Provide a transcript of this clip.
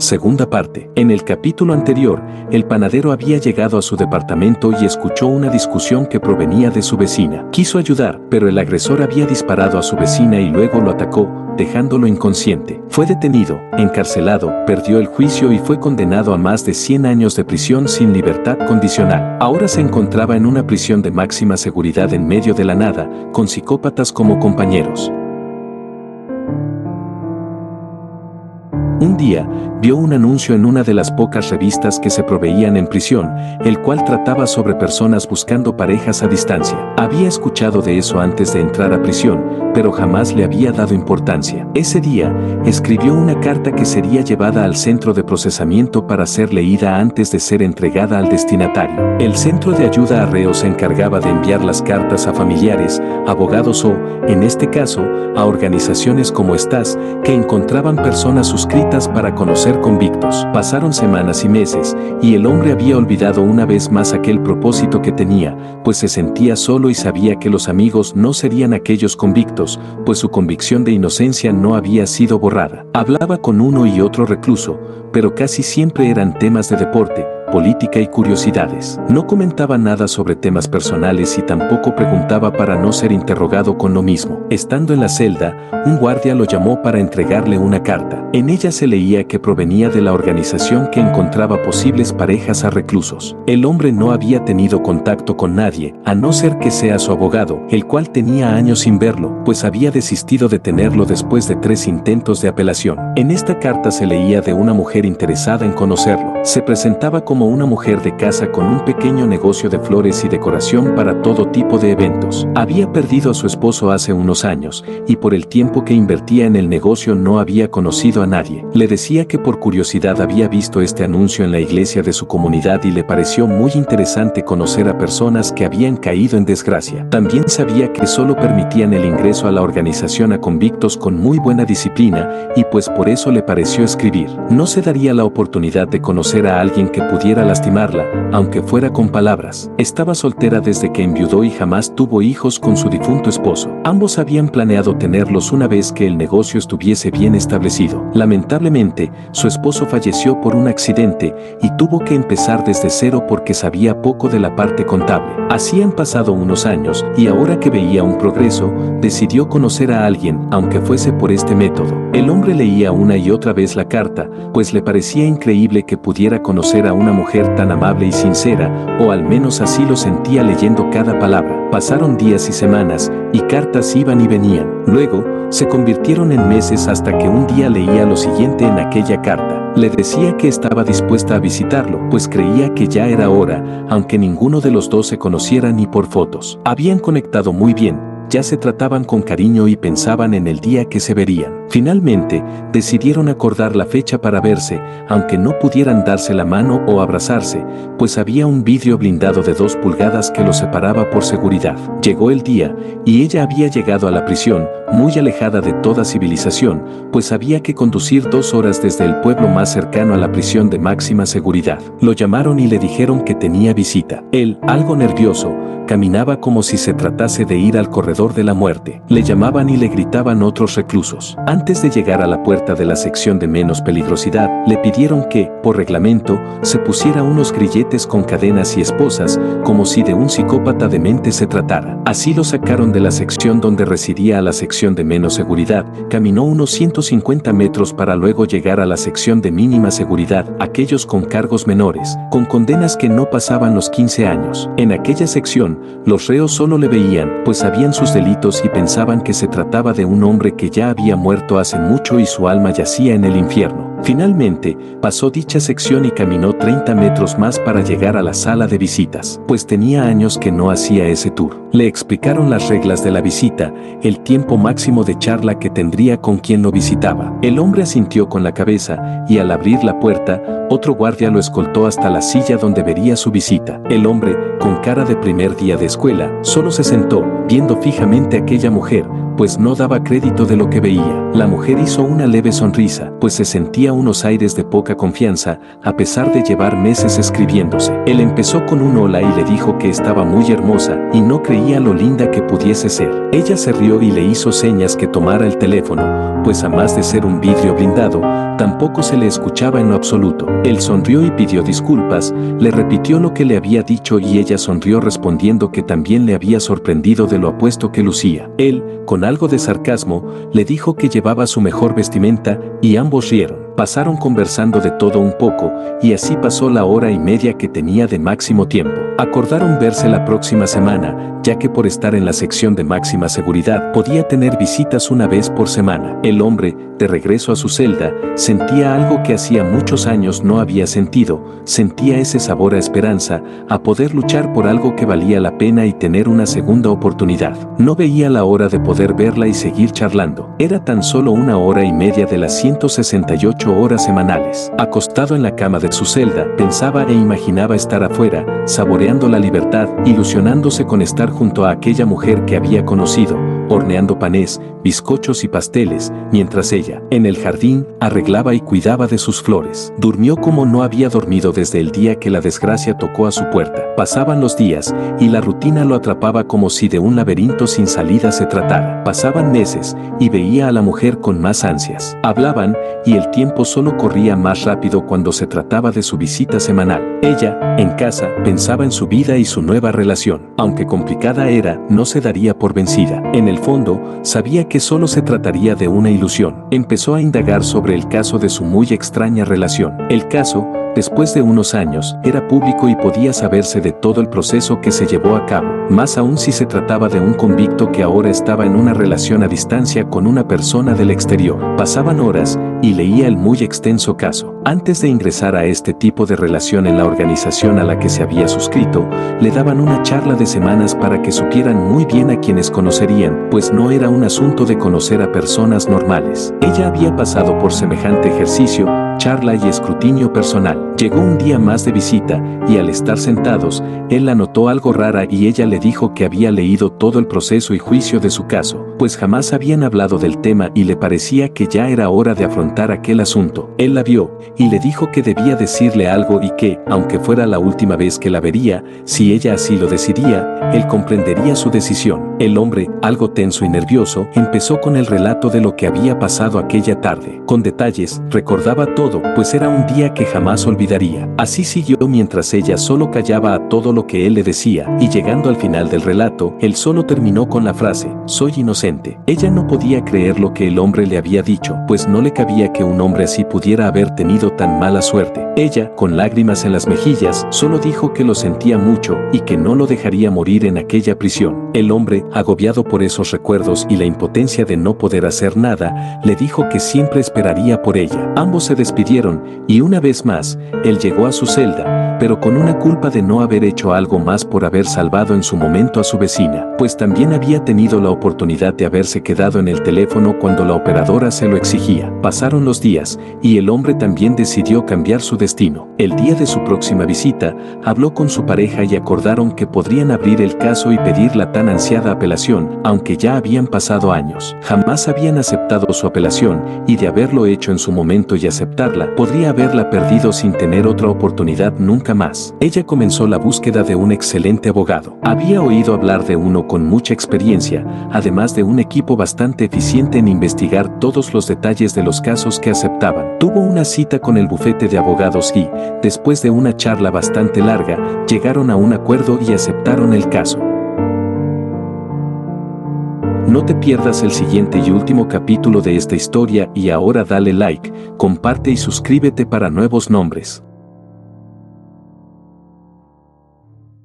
segunda parte. En el capítulo anterior, el panadero había llegado a su departamento y escuchó una discusión que provenía de su vecina. Quiso ayudar, pero el agresor había disparado a su vecina y luego lo atacó, dejándolo inconsciente. Fue detenido, encarcelado, perdió el juicio y fue condenado a más de 100 años de prisión sin libertad condicional. Ahora se encontraba en una prisión de máxima seguridad en medio de la nada, con psicópatas como compañeros. Un día, vio un anuncio en una de las pocas revistas que se proveían en prisión, el cual trataba sobre personas buscando parejas a distancia. Había escuchado de eso antes de entrar a prisión, pero jamás le había dado importancia. Ese día, escribió una carta que sería llevada al centro de procesamiento para ser leída antes de ser entregada al destinatario. El centro de ayuda a reos se encargaba de enviar las cartas a familiares, abogados o, en este caso, a organizaciones como estas, que encontraban personas suscritas para conocer convictos. Pasaron semanas y meses, y el hombre había olvidado una vez más aquel propósito que tenía, pues se sentía solo y sabía que los amigos no serían aquellos convictos, pues su convicción de inocencia no había sido borrada. Hablaba con uno y otro recluso, pero casi siempre eran temas de deporte, política y curiosidades. No comentaba nada sobre temas personales y tampoco preguntaba para no ser interrogado con lo mismo. Estando en la celda, un guardia lo llamó para entregarle una carta. En ella se leía que provenía de la organización que encontraba posibles parejas a reclusos. El hombre no había tenido contacto con nadie, a no ser que sea su abogado, el cual tenía años sin verlo, pues había desistido de tenerlo después de 3 intentos de apelación. En esta carta se leía de una mujer interesada en conocerlo. Se presentaba como una mujer de casa con un pequeño negocio de flores y decoración para todo tipo de eventos. Había perdido a su esposo hace unos años, y por el tiempo que invertía en el negocio no había conocido a nadie. Le decía que por curiosidad había visto este anuncio en la iglesia de su comunidad y le pareció muy interesante conocer a personas que habían caído en desgracia. También sabía que solo permitían el ingreso a la organización a convictos con muy buena disciplina, y pues por eso le pareció escribir. No se daría la oportunidad de conocer a alguien que pudiera lastimarla, aunque fuera con palabras. Estaba soltera desde que enviudó y jamás tuvo hijos con su difunto esposo. Ambos habían planeado tenerlos una vez que el negocio estuviese bien establecido. Lamentablemente, su esposo falleció por un accidente y tuvo que empezar desde cero porque sabía poco de la parte contable. Así han pasado unos años y ahora que veía un progreso, decidió conocer a alguien, aunque fuese por este método. El hombre leía una y otra vez la carta, pues le parecía increíble que pudiera conocer a una mujer tan amable y sincera, o al menos así lo sentía leyendo cada palabra. Pasaron días y semanas, y cartas iban y venían. Luego, se convirtieron en meses hasta que un día leía lo siguiente en aquella carta. Le decía que estaba dispuesta a visitarlo, pues creía que ya era hora, aunque ninguno de los dos se conociera ni por fotos. Habían conectado muy bien. Ya se trataban con cariño y pensaban en el día que se verían. Finalmente, decidieron acordar la fecha para verse, aunque no pudieran darse la mano o abrazarse, pues había un vidrio blindado de 2 pulgadas que los separaba por seguridad. Llegó el día, y ella había llegado a la prisión, muy alejada de toda civilización, pues había que conducir 2 horas desde el pueblo más cercano a la prisión de máxima seguridad. Lo llamaron y le dijeron que tenía visita. Él, algo nervioso, caminaba como si se tratase de ir al corredor de la muerte. Le llamaban y le gritaban otros reclusos. Antes de llegar a la puerta de la sección de menos peligrosidad, le pidieron que, por reglamento, se pusiera unos grilletes con cadenas y esposas, como si de un psicópata demente se tratara. Así lo sacaron de la sección donde residía a la sección de menos seguridad, caminó unos 150 metros para luego llegar a la sección de mínima seguridad, aquellos con cargos menores, con condenas que no pasaban los 15 años. En aquella sección, los reos solo le veían, pues sabían sus delitos y pensaban que se trataba de un hombre que ya había muerto hace mucho y su alma yacía en el infierno. Finalmente, pasó dicha sección y caminó 30 metros más para llegar a la sala de visitas, pues tenía años que no hacía ese tour. Le explicaron las reglas de la visita, el tiempo máximo de charla que tendría con quien lo visitaba. El hombre asintió con la cabeza y al abrir la puerta, otro guardia lo escoltó hasta la silla donde vería su visita. El hombre, con cara de primer día de escuela, solo se sentó, viendo fijamente a aquella mujer, pues no daba crédito de lo que veía. La mujer hizo una leve sonrisa, pues se sentía unos aires de poca confianza, a pesar de llevar meses escribiéndose. Él empezó con un hola y le dijo que estaba muy hermosa y no creía lo linda que pudiese ser. Ella se rió y le hizo señas que tomara el teléfono, pues a más de ser un vidrio blindado, tampoco se le escuchaba en lo absoluto. Él sonrió y pidió disculpas, le repitió lo que le había dicho y ella sonrió respondiendo que también le había sorprendido de lo apuesto que lucía. Él, con algo de sarcasmo, le dijo que llevaba su mejor vestimenta y ambos rieron. Pasaron conversando de todo un poco y así pasó la hora y media que tenía de máximo tiempo. Acordaron verse la próxima semana, ya que por estar en la sección de máxima seguridad podía tener visitas una vez por semana. El hombre, de regreso a su celda, sentía algo que hacía muchos años no había sentido, sentía ese sabor a esperanza, a poder luchar por algo que valía la pena y tener una segunda oportunidad. No veía la hora de poder verla y seguir charlando. Era tan solo una hora y media de las 168 horas semanales. Acostado en la cama de su celda, pensaba e imaginaba estar afuera, saboreando la libertad, ilusionándose con estar junto a aquella mujer que había conocido, horneando panés, bizcochos y pasteles, mientras ella, en el jardín, arreglaba y cuidaba de sus flores. Durmió como no había dormido desde el día que la desgracia tocó a su puerta. Pasaban los días, y la rutina lo atrapaba como si de un laberinto sin salida se tratara. Pasaban meses, y veía a la mujer con más ansias. Hablaban, y el tiempo solo corría más rápido cuando se trataba de su visita semanal. Ella, en casa, pensaba en su vida y su nueva relación. Aunque complicada era, no se daría por vencida. En el fondo, sabía que solo se trataría de una ilusión. Empezó a indagar sobre el caso de su muy extraña relación. El caso, después de unos años, era público y podía saberse de todo el proceso que se llevó a cabo, más aún si se trataba de un convicto que ahora estaba en una relación a distancia con una persona del exterior. Pasaban horas y leía el muy extenso caso. Antes de ingresar a este tipo de relación en la organización a la que se había suscrito, le daban una charla de semanas para que supieran muy bien a quienes conocerían, pues no era un asunto de conocer a personas normales. Ella había pasado por semejante ejercicio, charla y escrutinio personal. Llegó un día más de visita, y al estar sentados, él la notó algo rara y ella le dijo que había leído todo el proceso y juicio de su caso, pues jamás habían hablado del tema y le parecía que ya era hora de afrontar aquel asunto. Él la vio, y le dijo que debía decirle algo y que, aunque fuera la última vez que la vería, si ella así lo decidía, él comprendería su decisión. El hombre, algo tenso y nervioso, empezó con el relato de lo que había pasado aquella tarde. Con detalles, recordaba todo, pues era un día que jamás olvidaría. Así siguió mientras ella solo callaba a todo lo que él le decía, y llegando al final del relato, él solo terminó con la frase, «Soy inocente». Ella no podía creer lo que el hombre le había dicho, pues no le cabía que un hombre así pudiera haber tenido tan mala suerte. Ella, con lágrimas en las mejillas, solo dijo que lo sentía mucho y que no lo dejaría morir en aquella prisión. El hombre, agobiado por esos recuerdos y la impotencia de no poder hacer nada, le dijo que siempre esperaría por ella. Ambos se despidieron y una vez más, él llegó a su celda, pero con una culpa de no haber hecho algo más por haber salvado en su momento a su vecina, pues también había tenido la oportunidad de haberse quedado en el teléfono cuando la operadora se lo exigía. Pasaron los días y el hombre también decidió cambiar su destino. El día de su próxima visita, habló con su pareja y acordaron que podrían abrir el caso y pedir la tan ansiada apelación, aunque ya habían pasado años. Jamás habían aceptado su apelación y de haberlo hecho en su momento y aceptarla, podría haberla perdido sin tener otra oportunidad nunca más. Ella comenzó la búsqueda de un excelente abogado. Había oído hablar de uno con mucha experiencia, además de un equipo bastante eficiente en investigar todos los detalles de los casos que aceptaban. Tuvo una cita con el bufete de abogados y, después de una charla bastante larga, llegaron a un acuerdo y aceptaron el caso. No te pierdas el siguiente y último capítulo de esta historia y ahora dale like, comparte y suscríbete para nuevos nombres.